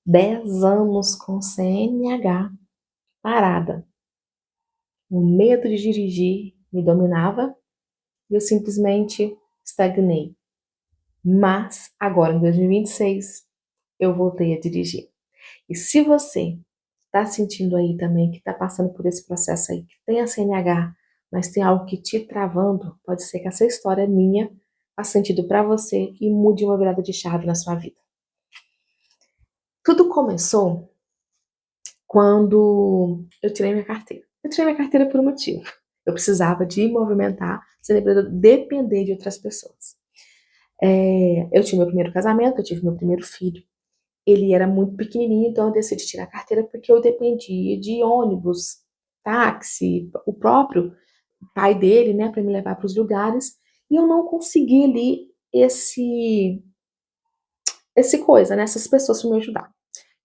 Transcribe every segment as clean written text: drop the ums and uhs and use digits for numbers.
10 anos com CNH parada. O medo de dirigir me dominava e eu simplesmente estagnei. Mas agora, em 2026, eu voltei a dirigir. E se você está sentindo aí também que está passando por esse processo aí, que tem a CNH, mas tem algo que te travando, pode ser que essa história minha faça sentido para você e mude uma virada de chave na sua vida. Tudo começou quando eu tirei minha carteira. Eu tirei minha carteira por um motivo. Eu precisava de movimentar sem depender de outras pessoas. Eu tive meu primeiro casamento, eu tive meu primeiro filho. Ele era muito pequenininho, então eu decidi tirar a carteira porque eu dependia de ônibus, táxi, o próprio pai dele, né, para me levar para os lugares, e eu não consegui ali esse coisa, né, essas pessoas para me ajudar.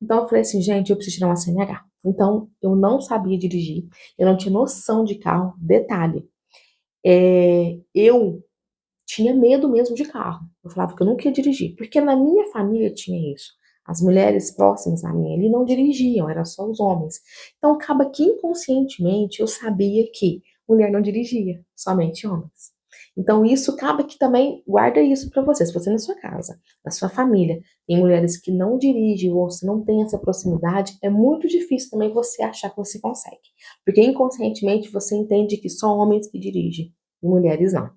Então eu falei assim, gente, eu preciso tirar uma CNH. Então eu não sabia dirigir, eu não tinha noção de carro. Detalhe, eu tinha medo mesmo de carro. Eu falava que eu não queria dirigir, porque na minha família tinha isso. As mulheres próximas a mim ali não dirigiam, eram só os homens. Então acaba que inconscientemente eu sabia que mulher não dirigia, somente homens. Então isso acaba que também guarda isso para você. Se você na sua casa, na sua família, tem mulheres que não dirigem ou você não tem essa proximidade, é muito difícil também você achar que você consegue. Porque inconscientemente você entende que só homens que dirigem e mulheres não.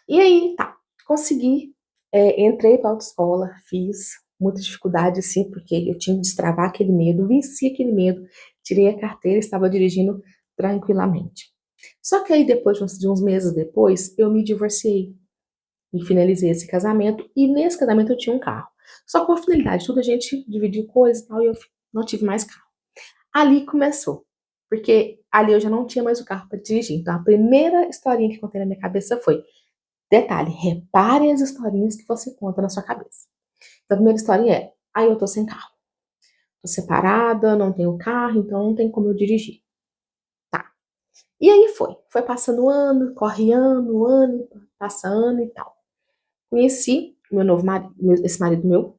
E aí, tá, consegui, entrei para autoescola, fiz muita dificuldade, sim, porque eu tinha que destravar aquele medo, venci aquele medo, tirei a carteira e estava dirigindo tranquilamente. Só que aí, depois de uns meses depois, eu me divorciei e finalizei esse casamento, e nesse casamento eu tinha um carro. Só com a finalidade, tudo a gente dividiu coisas e tal, e eu não tive mais carro. Ali começou, porque ali eu já não tinha mais o carro para dirigir. Então, a primeira historinha que contei na minha cabeça foi: detalhe, repare as historinhas que você conta na sua cabeça. Então, a primeira historinha é: aí eu tô sem carro. Tô separada, não tenho carro, então não tem como eu dirigir. Tá. E aí foi passando ano, corre ano, passa ano e tal. Conheci meu novo marido, esse marido meu,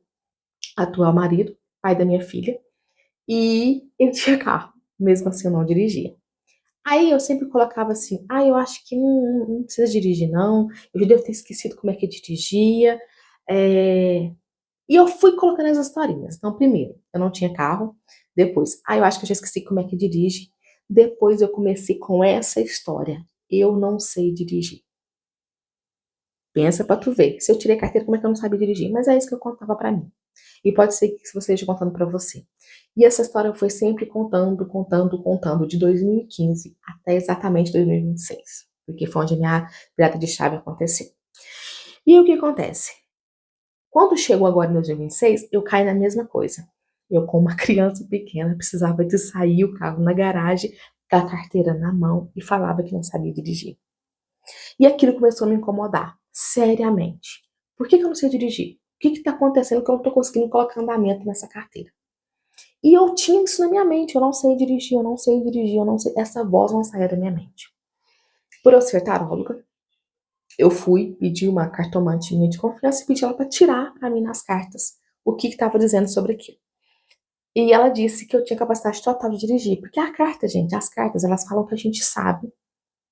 atual marido, pai da minha filha, e ele tinha carro, mesmo assim eu não dirigia. Aí eu sempre colocava assim: eu acho que não precisa dirigir, não. Eu já devo ter esquecido como é que dirigia. É, E eu fui colocando as historinhas. Então, primeiro, eu não tinha carro. Depois, eu acho que eu já esqueci como é que dirige. Depois eu comecei com essa história: eu não sei dirigir. Pensa pra tu ver. Se eu tirei carteira, como é que eu não sabia dirigir? Mas é isso que eu contava pra mim. E pode ser que você esteja contando pra você. E essa história foi sempre contando, de 2015 até exatamente 2026. Porque foi onde a minha virada de chave aconteceu. E o que acontece? Quando chegou agora em 2026, eu caí na mesma coisa. Eu, como uma criança pequena, precisava de sair o carro na garagem, com a carteira na mão e falava que não sabia dirigir. E aquilo começou a me incomodar, seriamente. Por que eu não sei dirigir? O que está acontecendo que eu não estou conseguindo colocar andamento nessa carteira? E eu tinha isso na minha mente: eu não sei dirigir, eu não sei dirigir, eu não sei. Essa voz não saía da minha mente. Por eu ser taróloga, eu fui pedir uma cartomante minha de confiança e pedi ela para tirar para mim nas cartas o que estava dizendo sobre aquilo. E ela disse que eu tinha capacidade total de dirigir, porque a carta, gente, as cartas, elas falam que a gente sabe,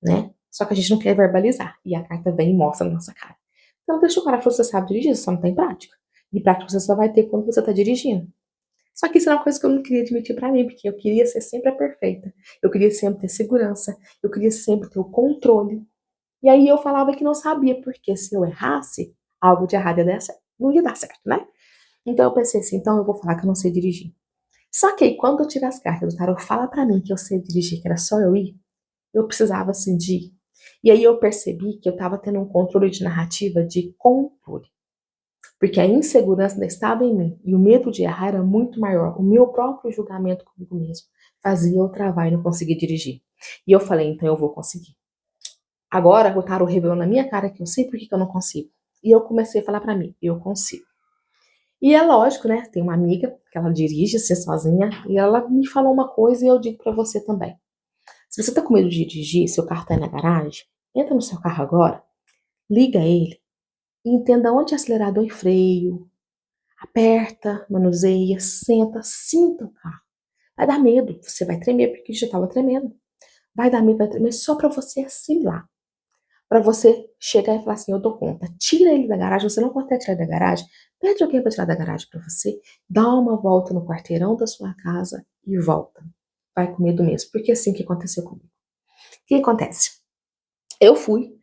né? Só que a gente não quer verbalizar. E a carta vem e mostra na nossa cara. Então, deixa o cara falar: você sabe dirigir, você só não tem prática. E prática você só vai ter quando você tá dirigindo. Só que isso era uma coisa que eu não queria admitir pra mim, porque eu queria ser sempre a perfeita. Eu queria sempre ter segurança. Eu queria sempre ter o controle. E aí eu falava que não sabia, porque se eu errasse, algo de errado ia dar certo. Não ia dar certo, né? Então eu pensei assim: então eu vou falar que eu não sei dirigir. Só que aí, quando eu tiro as cartas, o tarot fala pra mim que eu sei dirigir, que era só eu ir, eu precisava assim de ir. E aí eu percebi que eu tava tendo um controle de narrativa de controle. Porque a insegurança ainda estava em mim e o medo de errar era muito maior. O meu próprio julgamento comigo mesmo fazia eu travar e não conseguir dirigir. E eu falei: então eu vou conseguir. Agora o tarot revelou na minha cara que eu sei por que eu não consigo. E eu comecei a falar pra mim: eu consigo. E é lógico, né? Tem uma amiga que ela dirige assim sozinha e ela me falou uma coisa e eu digo pra você também. Se você tá com medo de dirigir, seu carro tá aí na garagem, entra no seu carro agora, liga ele e entenda onde é acelerador e freio, Aperta, manuseia, senta, sinta o carro. Vai dar medo, você vai tremer, porque já estava tremendo. Vai dar medo, vai tremer só para você assimilar. Para você chegar e falar assim, eu dou conta. Tira ele da garagem, você não consegue tirar da garagem, pede alguém para tirar da garagem para você, dá uma volta no quarteirão da sua casa e volta. Vai com medo mesmo, porque é assim que aconteceu comigo. O que acontece? Eu fui,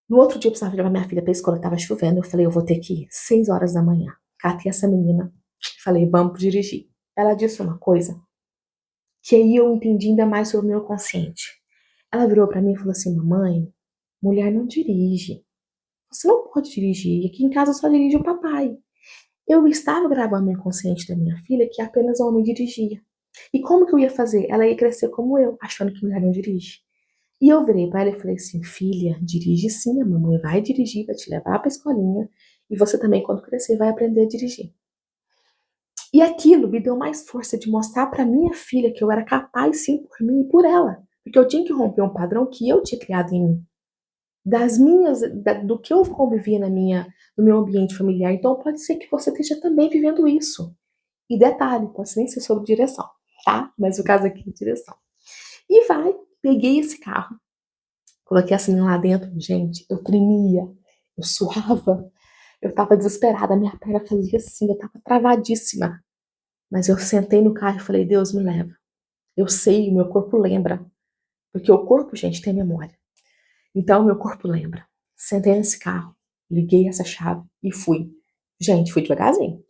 no outro dia eu precisava levar minha filha pra escola, tava chovendo, eu falei, eu vou ter que ir 6 horas da manhã. Catei essa menina, falei, vamos dirigir. Ela disse uma coisa que aí eu entendi ainda mais sobre o meu consciente. Ela virou pra mim e falou assim, mamãe, mulher não dirige. Você não pode dirigir. Aqui em casa só dirige o papai. Eu estava gravando no inconsciente da minha filha que apenas homem dirigia. E como que eu ia fazer? Ela ia crescer como eu, achando que mulher não dirige. E eu virei para ela e falei assim, filha, dirige sim, a mamãe vai dirigir, vai te levar para a escolinha. E você também, quando crescer, vai aprender a dirigir. E aquilo me deu mais força de mostrar para minha filha que eu era capaz sim por mim e por ela. Porque eu tinha que romper um padrão que eu tinha criado em mim do que eu convivia no meu ambiente familiar. Então pode ser que você esteja também vivendo isso. E detalhe, pode nem ser sobre direção, tá? Mas o caso aqui é direção. E peguei esse carro, coloquei essa menina lá dentro, gente, eu tremia, eu suava, eu tava desesperada, minha perna fazia assim, eu tava travadíssima. Mas eu sentei no carro e falei, Deus me leva. Eu sei, o meu corpo lembra. Porque o corpo, gente, tem memória. Então, meu corpo lembra. Sentei nesse carro, liguei essa chave e fui. Gente, fui devagarzinho.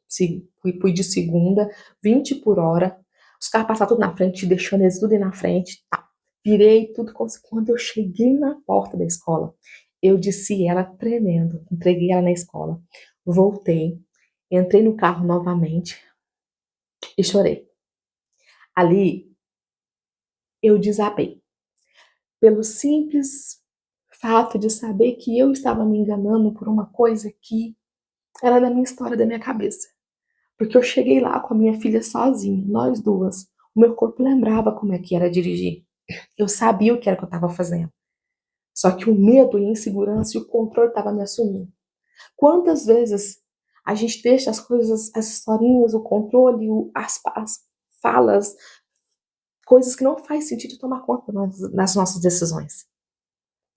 Fui de segunda, 20 por hora. Os carros passaram tudo na frente, deixando eles tudo aí na frente. Tá. Virei tudo. Quando eu cheguei na porta da escola, eu desci ela tremendo. Entreguei ela na escola. Voltei. Entrei no carro novamente e chorei. Ali, eu desabei. Pelo simples fato de saber que eu estava me enganando por uma coisa que era da minha história, da minha cabeça. Porque eu cheguei lá com a minha filha sozinha, nós duas. O meu corpo lembrava como é que era dirigir. Eu sabia o que era que eu estava fazendo. Só que o medo e a insegurança e o controle estavam me assumindo. Quantas vezes a gente deixa as coisas, as historinhas, o controle, as falas, coisas que não faz sentido tomar conta nas nossas decisões.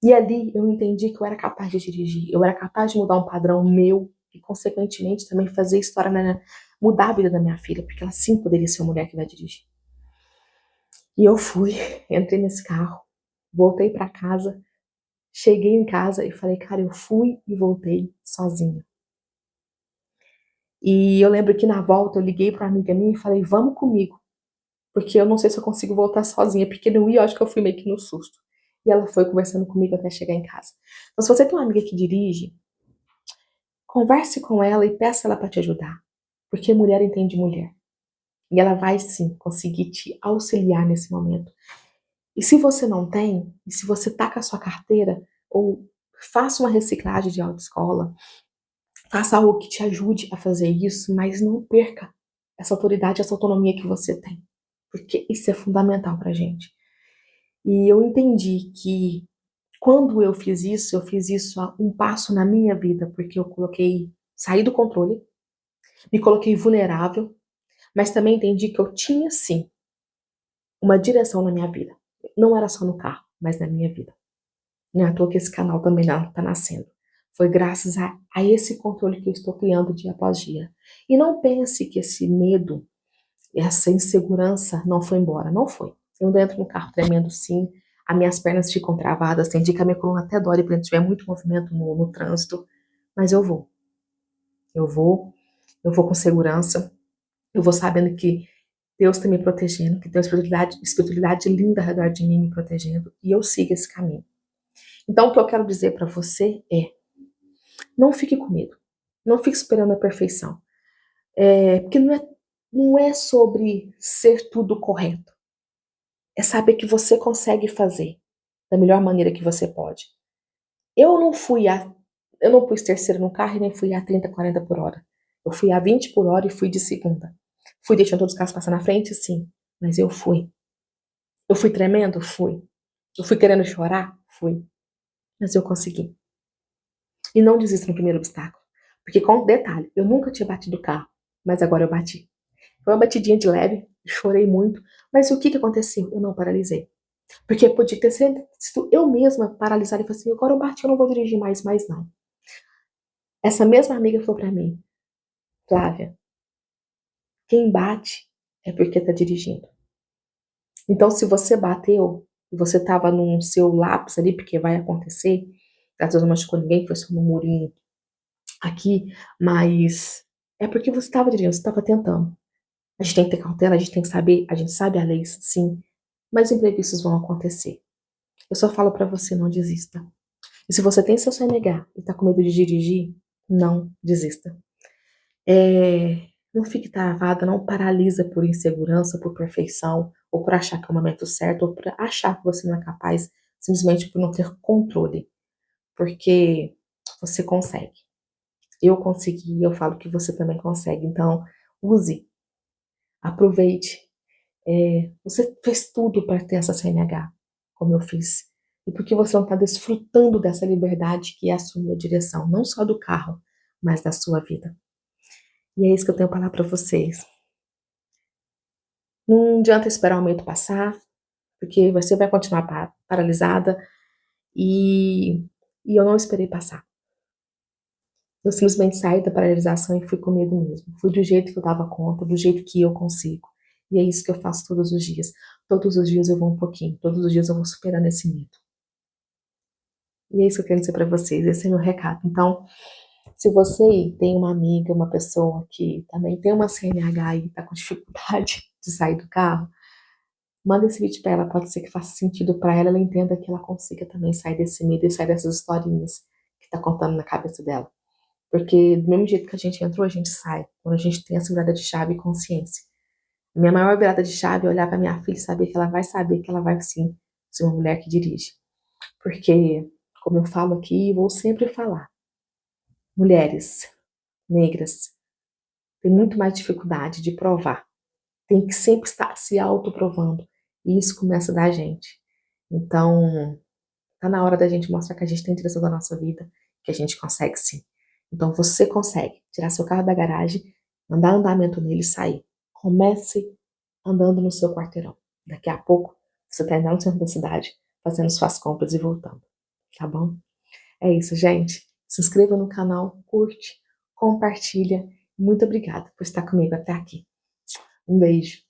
E ali eu entendi que eu era capaz de dirigir, eu era capaz de mudar um padrão meu e, consequentemente, também fazer a história, mudar a vida da minha filha, porque ela sim poderia ser uma mulher que vai dirigir. E eu fui, entrei nesse carro, voltei para casa, cheguei em casa e falei, cara, eu fui e voltei sozinha. E eu lembro que na volta eu liguei para uma amiga minha e falei, vamos comigo, porque eu não sei se eu consigo voltar sozinha, porque no eu acho que eu fui meio que no susto. E ela foi conversando comigo até chegar em casa. Então, se você tem uma amiga que dirige, converse com ela e peça ela para te ajudar, porque mulher entende mulher. E ela vai sim conseguir te auxiliar nesse momento. E se você não tem, e se você tá com a sua carteira, ou faça uma reciclagem de autoescola, faça algo que te ajude a fazer isso, mas não perca essa autoridade, essa autonomia que você tem. Porque isso é fundamental pra gente. E eu entendi que quando eu fiz isso a um passo na minha vida, porque eu saí do controle, me coloquei vulnerável, mas também entendi que eu tinha sim uma direção na minha vida. Não era só no carro, mas na minha vida. Não é à toa que esse canal também está nascendo. Foi graças a esse controle que eu estou criando dia após dia. E não pense que esse medo, essa insegurança não foi embora. Não foi. Eu entro no carro tremendo sim, as minhas pernas ficam travadas, tem dia que a minha coluna até dói quando tiver muito movimento no trânsito. Mas eu vou. Eu vou. Eu vou com segurança. Eu vou sabendo que Deus está me protegendo, que tem uma espiritualidade linda ao redor de mim me protegendo, e eu sigo esse caminho. Então, o que eu quero dizer para você é: não fique com medo, não fique esperando a perfeição, porque não é sobre ser tudo correto, é saber que você consegue fazer da melhor maneira que você pode. Eu não fui a, eu não pus terceiro no carro e nem fui a 30, 40 por hora. Eu fui a 20 por hora e fui de segunda. Fui deixando todos os carros passar na frente, sim, mas eu fui. Eu fui tremendo? Fui. Eu fui querendo chorar? Fui. Mas eu consegui. E não desista no primeiro obstáculo. Porque, com detalhe, eu nunca tinha batido o carro, mas agora eu bati. Foi uma batidinha de leve, chorei muito, mas o que aconteceu? Eu não paralisei. Porque podia ter sido eu mesma paralisada e falar assim, agora eu bati, eu não vou dirigir mais, mas não. Essa mesma amiga falou pra mim, Flávia, quem bate é porque tá dirigindo. Então, se você bateu, e você tava num seu lápis ali, porque vai acontecer, às vezes não machucou ninguém, foi só no murinho aqui, mas é porque você estava dirigindo, você estava tentando. A gente tem que ter cautela, a gente tem que saber, a gente sabe a lei, sim, mas imprevistos vão acontecer. Eu só falo pra você, não desista. E se você tem seu CNH e tá com medo de dirigir, não desista. Não fique travada, não paralisa por insegurança, por perfeição, ou por achar que é o momento certo, ou por achar que você não é capaz, simplesmente por não ter controle. Porque você consegue. Eu consegui, eu falo que você também consegue. Então, use, aproveite. Você fez tudo para ter essa CNH, como eu fiz. E por que você não está desfrutando dessa liberdade que é assumir a direção, não só do carro, mas da sua vida? E é isso que eu tenho para falar para vocês. Não adianta esperar o momento passar, porque você vai continuar paralisada e, e eu não esperei passar. Eu simplesmente saí da paralisação e fui com medo mesmo. Fui do jeito que eu dava conta, do jeito que eu consigo. E é isso que eu faço todos os dias. Todos os dias eu vou um pouquinho, todos os dias eu vou superando esse medo. E é isso que eu quero dizer para vocês, esse é meu recado. Então, se você tem uma amiga, uma pessoa que também tem uma CNH e está com dificuldade de sair do carro, manda esse vídeo para ela, pode ser que faça sentido para ela, ela entenda que ela consiga também sair desse medo e sair dessas historinhas que está contando na cabeça dela. Porque do mesmo jeito que a gente entrou, a gente sai, quando a gente tem essa virada de chave e consciência. Minha maior virada de chave é olhar para minha filha e saber que ela vai saber que ela vai sim ser uma mulher que dirige. Porque, como eu falo aqui e vou sempre falar, mulheres negras têm muito mais dificuldade de provar. Tem que sempre estar se autoprovando. E isso começa da gente. Então, tá na hora da gente mostrar que a gente tem direção da nossa vida, que a gente consegue sim. Então, você consegue tirar seu carro da garagem, mandar andamento nele e sair. Comece andando no seu quarteirão. Daqui a pouco, você está indo no centro da cidade, fazendo suas compras e voltando. Tá bom? É isso, gente. Se inscreva no canal, curte, compartilha. Muito obrigada por estar comigo até aqui. Um beijo.